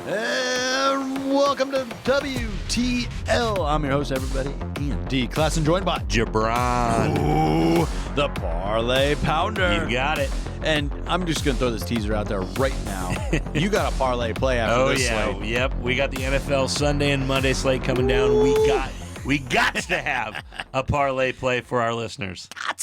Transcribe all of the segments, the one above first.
And welcome to WTL. I'm your host, everybody, Ian D. Class, and joined by JaBron. Ooh, the Parlay Pounder. You got it. And I'm just going to throw this teaser out there right now. You got a parlay play after this slate. Yep. We got the NFL Sunday and Monday slate coming down. We got to have a parlay play for our listeners. I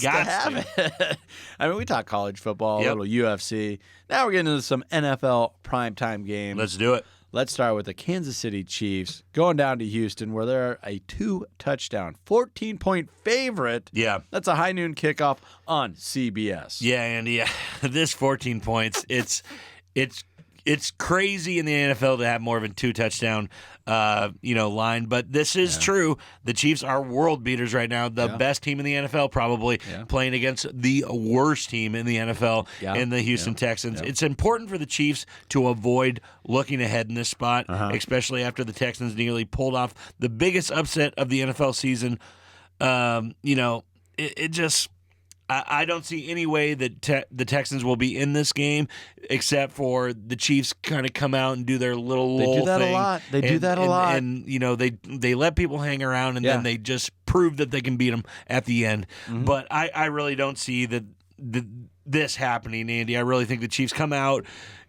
got to have it. I mean, we talk college football, a little UFC. Now we're getting into some NFL primetime games. Let's do it. Let's start with the Kansas City Chiefs going down to Houston, where they're a 2-touchdown, 14-point favorite. Yeah. That's a high noon kickoff on CBS. Yeah, Andy. This 14 points, it's crazy in the NFL to have more of a 2-touchdown line, but this is true. The Chiefs are world beaters right now, the best team in the NFL probably, playing against the worst team in the NFL in the Houston Texans. It's important for the Chiefs to avoid looking ahead in this spot, especially after the Texans nearly pulled off the biggest upset of the NFL season. I don't see any way that the Texans will be in this game except for the Chiefs kind of come out and do their little They do that thing. a lot. They do that a lot. And, they let people hang around, and then they just prove that they can beat them at the end. Mm-hmm. But I really don't see this happening, Andy. I really think the Chiefs come out,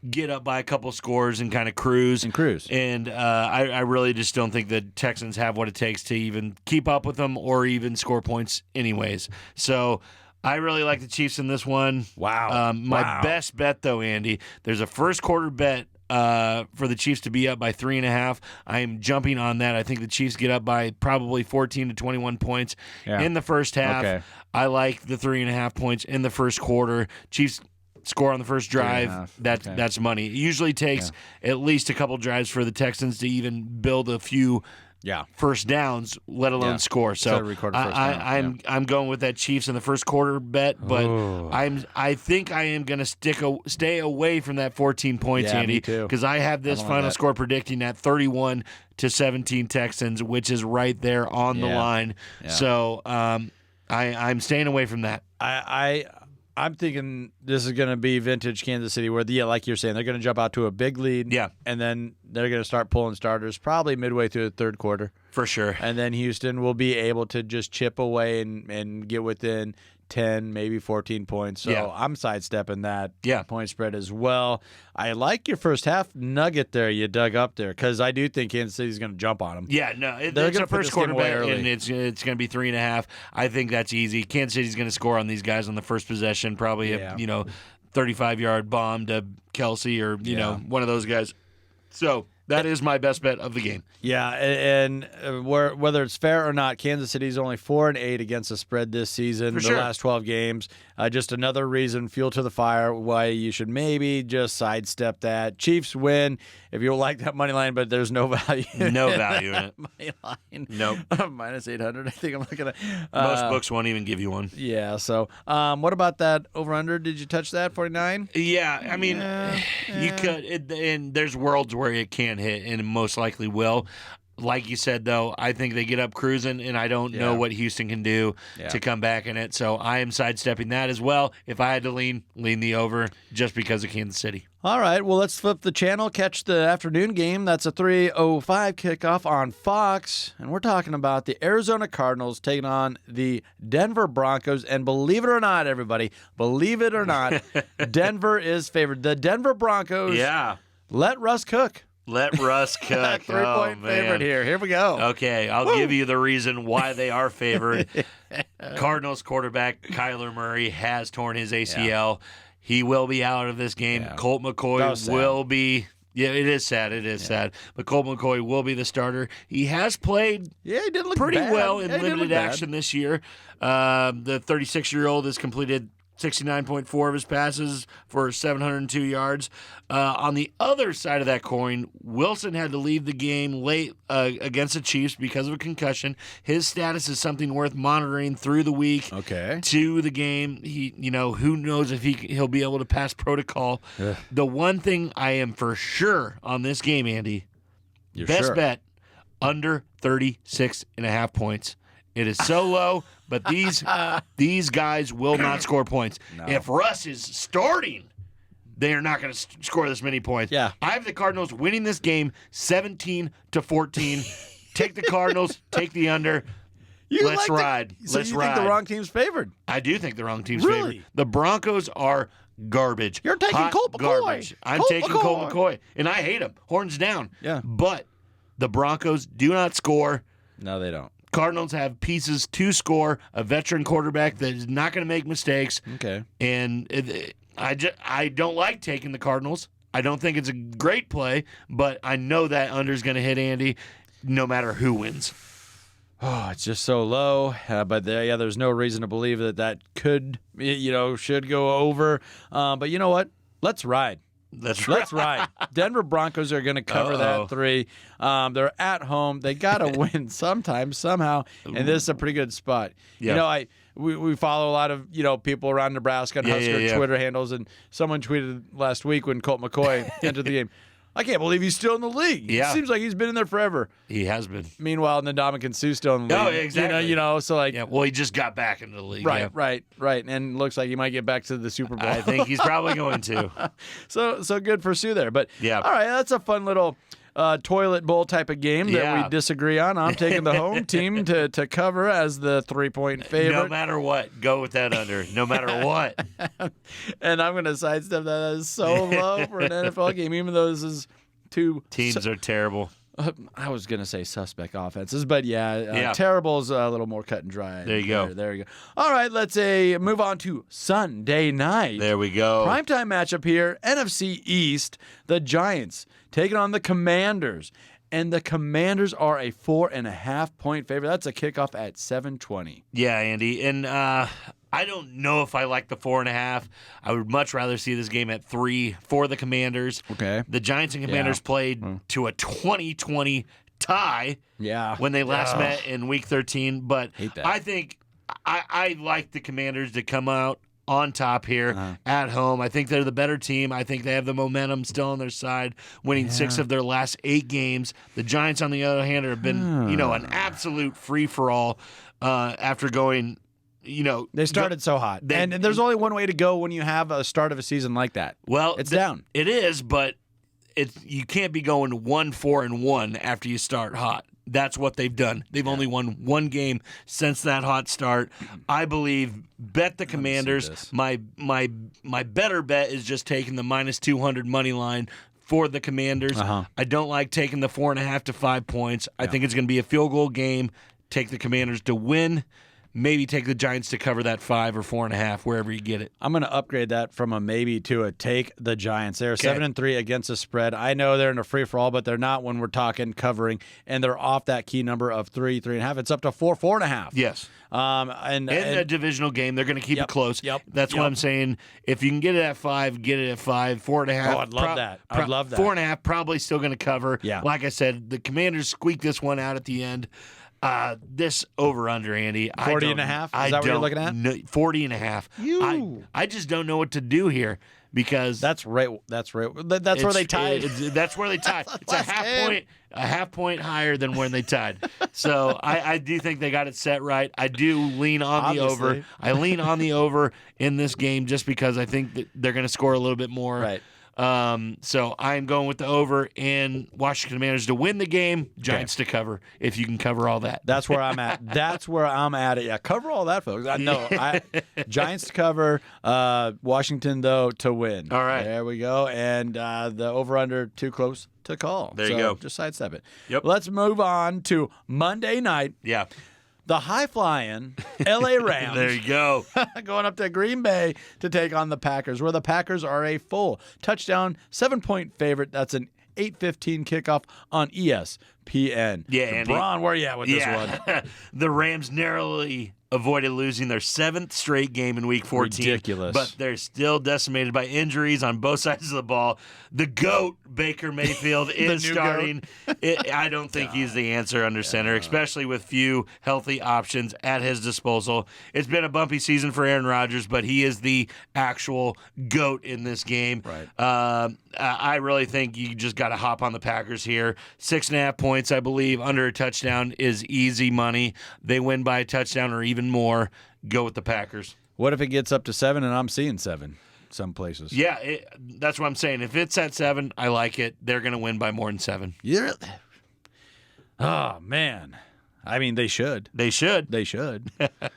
get up by a couple scores, and kind of cruise. And I really just don't think the Texans have what it takes to even keep up with them or even score points anyways. So I really like the Chiefs in this one. Wow. My best bet, though, Andy, there's a first quarter bet for the Chiefs to be up by 3.5. I am jumping on that. I think the Chiefs get up by probably 14 to 21 points in the first half. Okay. I like the 3.5 points in the first quarter. Chiefs score on the first drive. That's money. It usually takes at least a couple drives for the Texans to even build a few first downs, let alone score. So I'm going with that Chiefs in the first quarter bet, but I think I am going to stay away from that 14 points, Andy, because I have this final score predicting at 31-17 Texans, which is right there on the line. Yeah. So I'm staying away from that. I'm thinking this is going to be vintage Kansas City where, like you're saying, they're going to jump out to a big lead. Yeah. And then they're going to start pulling starters probably midway through the third quarter. For sure. And then Houston will be able to just chip away and get within 10, maybe 14 points. So I'm sidestepping that point spread as well. I like your first half nugget there you dug up there, because I do think Kansas City's going to jump on them. Yeah, no, it's a first quarter bet, and it's going to be 3.5. I think that's easy. Kansas City's going to score on these guys on the first possession, probably a 35-yard bomb to Kelsey or one of those guys. So that is my best bet of the game. Yeah, and whether it's fair or not, Kansas City's only 4-8 against the spread this season. The last 12 games. Just another reason, fuel to the fire, why you should maybe just sidestep that. Chiefs win if you like that money line, but there's no value. No value in it. Money line. Nope. Minus 800. I think I'm looking at. Most books won't even give you one. Yeah. So, what about that over under? Did you touch that 49? Yeah. I mean, you could, and there's worlds where it can hit, and it most likely will. Like you said, though, I think they get up cruising, and I don't know what Houston can do to come back in it. So I am sidestepping that as well. If I had to lean the over just because of Kansas City. All right, well, let's flip the channel, catch the afternoon game. That's a 3:05 kickoff on Fox, and we're talking about the Arizona Cardinals taking on the Denver Broncos. And believe it or not, everybody, believe it or not, Denver is favored. The Denver Broncos let Russ cook. Let Russ cook. 3-point favorite here. Here we go. Okay, I'll give you the reason why they are favored. Cardinals quarterback Kyler Murray has torn his ACL. He will be out of this game. Colt McCoy will be. Yeah, it is sad. It is sad. But Colt McCoy will be the starter. He has played he didn't look pretty bad. well in limited action this year. The 36-year-old has completed 69.4 of his passes for 702 yards. On the other side of that coin, Wilson had to leave the game late against the Chiefs because of a concussion. His status is something worth monitoring through the week to the game. He, who knows if he'll be able to pass protocol. The one thing I am for sure on this game, Andy, best bet, under 36.5 points. It is so low, but these guys will not score points. No. If Russ is starting, they are not going to score this many points. Yeah. I have the Cardinals winning this game 17-14. Take the Cardinals. Take the under. Let's ride. So Let's you ride. think the wrong team's favored? I do think the wrong team's Really? favored. The Broncos are garbage. You're taking Hot Colt McCoy. Garbage. I'm Colt taking McCoy. Colt McCoy, and I hate him. Horns down. Yeah. But the Broncos do not score. No, they don't. Cardinals have pieces to score, a veteran quarterback that is not going to make mistakes. Okay. And I don't like taking the Cardinals. I don't think it's a great play, but I know that under is going to hit Andy no matter who wins. Oh, it's just so low. But there's no reason to believe that should go over. But you know what? Let's ride. Let's ride. Denver Broncos are going to cover that 3. They're at home. They got to win sometime, somehow, and this is a pretty good spot. Yeah. We follow a lot of people around Nebraska and Husker Twitter handles, and someone tweeted last week when Colt McCoy entered the game, I can't believe he's still in the league. Yeah. It seems like he's been in there forever. He has been. Meanwhile, Ndamukong Suh's still in the league. Oh, exactly. So like. Yeah, well, he just got back into the league. Right, yeah. right. And looks like he might get back to the Super Bowl. I think he's probably going to. So good for Sue there. But yeah. All right, that's a fun little toilet bowl type of game that we disagree on. I'm taking the home team to cover as the 3-point favorite. No matter what, go with that under. No matter what. And I'm going to sidestep that as so low for an NFL game, even though this is two teams are terrible. I was going to say suspect offenses, but terrible is a little more cut and dry. There you go. There you go. All right, let's move on to Sunday night. There we go. Primetime matchup here, NFC East, the Giants taking on the Commanders. And the Commanders are a 4.5-point favorite. That's a kickoff at 7:20. Yeah, Andy. And I don't know if I like the 4.5. I would much rather see this game at 3 for the Commanders. Okay. The Giants and Commanders played to a 20-20 tie when they last met in Week 13. But I think I like the Commanders to come out on top here at home. I think they're the better team. I think they have the momentum still on their side, winning 6 of their last 8 games. The Giants, on the other hand, have been an absolute free-for-all after going – they started so hot. And there's only one way to go when you have a start of a season like that. Well, it's down. It is, but you can't be going 1-4-1 after you start hot. That's what they've done. They've only won 1 game since that hot start. I believe bet the Commanders. My better bet is just taking the -200 money line for the Commanders. I don't like taking the 4.5 to 5 points. I think it's going to be a field goal game. Take the Commanders to win. Maybe take the Giants to cover that 5 or 4.5, wherever you get it. I'm going to upgrade that from a maybe to a take the Giants. They're 7-3 against the spread. I know they're in a free-for-all, but they're not when we're talking covering, and they're off that key number of 3, 3.5. It's up to 4, 4.5. Yes. And a divisional game, they're going to keep it close. Yep. That's what I'm saying. If you can get it at 5, get it at 5. 4.5. Oh, I'd love that. I'd love that. 4.5 probably still going to cover. Yeah. Like I said, the Commanders squeaked this one out at the end. This over-under, Andy. 40.5? Is that what you're looking at? 40.5. I just don't know what to do here because that's right. That's where they tied. That's where they tied. It's a half point higher than when they tied. So I do think they got it set right. I do lean on the over. I lean on the over in this game just because I think that they're going to score a little bit more. Right. So I'm going with the over and Washington Commanders to win the game, Giants to cover, if you can cover all that. That's where I'm at. That's where I'm at it. Yeah, cover all that, folks. Giants to cover, Washington, though, to win. All right. There we go. And the over-under too close to call. There you go. Just sidestep it. Yep. Let's move on to Monday night. Yeah. The high-flying L.A. Rams. There you go. Going up to Green Bay to take on the Packers, where the Packers are a full touchdown, 7-point favorite. That's an 8:15 kickoff on ESPN. Yeah, Andy. JaBron, where are you at with this one? The Rams narrowly avoided losing their 7th straight game in Week 14. Ridiculous. But they're still decimated by injuries on both sides of the ball. The GOAT, Baker Mayfield, is starting. I don't think he's the answer under center, especially with few healthy options at his disposal. It's been a bumpy season for Aaron Rodgers, but he is the actual GOAT in this game. Right. I really think you just got to hop on the Packers here. 6.5 points, I believe, under a touchdown is easy money. They win by a touchdown or even more. Go with the Packers. What if it gets up to 7 and I'm seeing 7? some places. Yeah, that's what I'm saying. If it's at 7, I like it. They're going to win by more than 7. Oh, man. I mean, they should. They should. They should.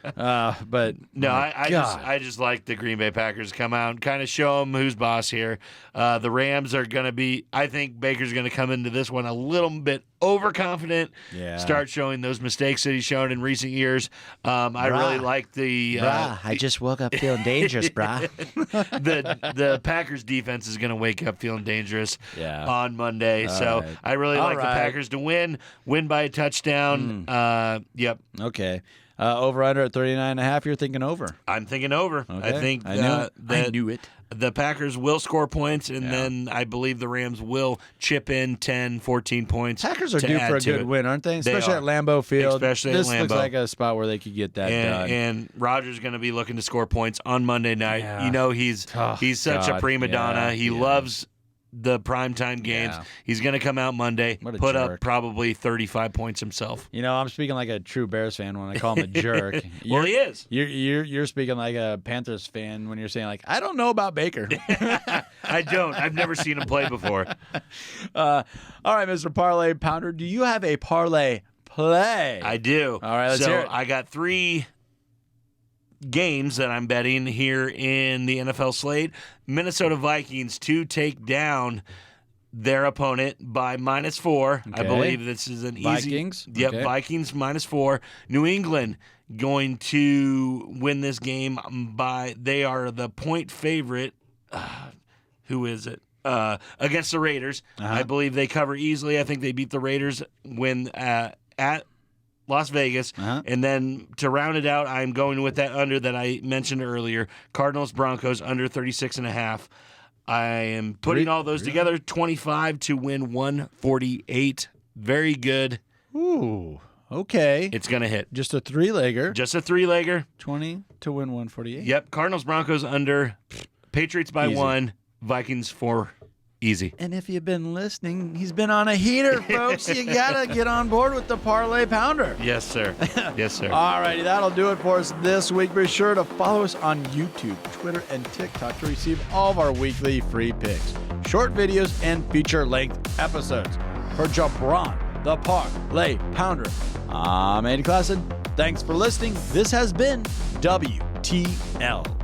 But no, I just like the Green Bay Packers to come out and kind of show them who's boss here. The Rams are going to be, I think Baker's going to come into this one a little bit overconfident. Yeah. Start showing those mistakes that he's shown in recent years. I really like the. I just woke up feeling dangerous, brah. the Packers defense is going to wake up feeling dangerous on Monday. Right. I really like the Packers to win by a touchdown. Yep. Okay. Over under at 39.5. You're thinking over. I'm thinking over. Okay. I think I knew it. The Packers will score points, and then I believe the Rams will chip in 10, 14 points. Packers are due for a good win, aren't they? Especially at Lambeau Field. Especially this at Lambeau. Looks like a spot where they could get that done. And Rodgers going to be looking to score points on Monday night. Yeah. You know he's such a prima donna. He loves the primetime games. Yeah. He's going to come out Monday, put up probably 35 points himself. You know, I'm speaking like a true Bears fan when I call him a jerk. Well, he is. You're speaking like a Panthers fan when you're saying, like, I don't know about Baker. I don't. I've never seen him play before. All right, Mr. Parlay Pounder, do you have a parlay play? I do. All right, let's hear it. I got 3 games that I'm betting here in the NFL slate. Minnesota Vikings to take down their opponent by -4. Okay. I believe this is an easy. Vikings? Yep, Okay. Vikings -4. New England going to win this game by. They are the point favorite. Who is it? Against the Raiders. I believe they cover easily. I think they beat the Raiders when at Las Vegas. And then to round it out, I'm going with that under that I mentioned earlier. Cardinals, Broncos, under 36.5. I am putting all those together. 25 to win 148. Very good. Ooh, okay. It's going to hit. Just a 3-legger. Just a 3-legger. 20 to win 148. Yep. Cardinals, Broncos, under. Patriots by Easy. 1. Vikings 4. Easy. And if you've been listening, he's been on a heater, folks. You got to get on board with the Parlay Pounder. Yes, sir. Yes, sir. All righty, that'll do it for us this week. Be sure to follow us on YouTube, Twitter, and TikTok to receive all of our weekly free picks, short videos, and feature-length episodes. For JaBron, the Parlay Pounder, I'm Andy Klassen. Thanks for listening. This has been WTL.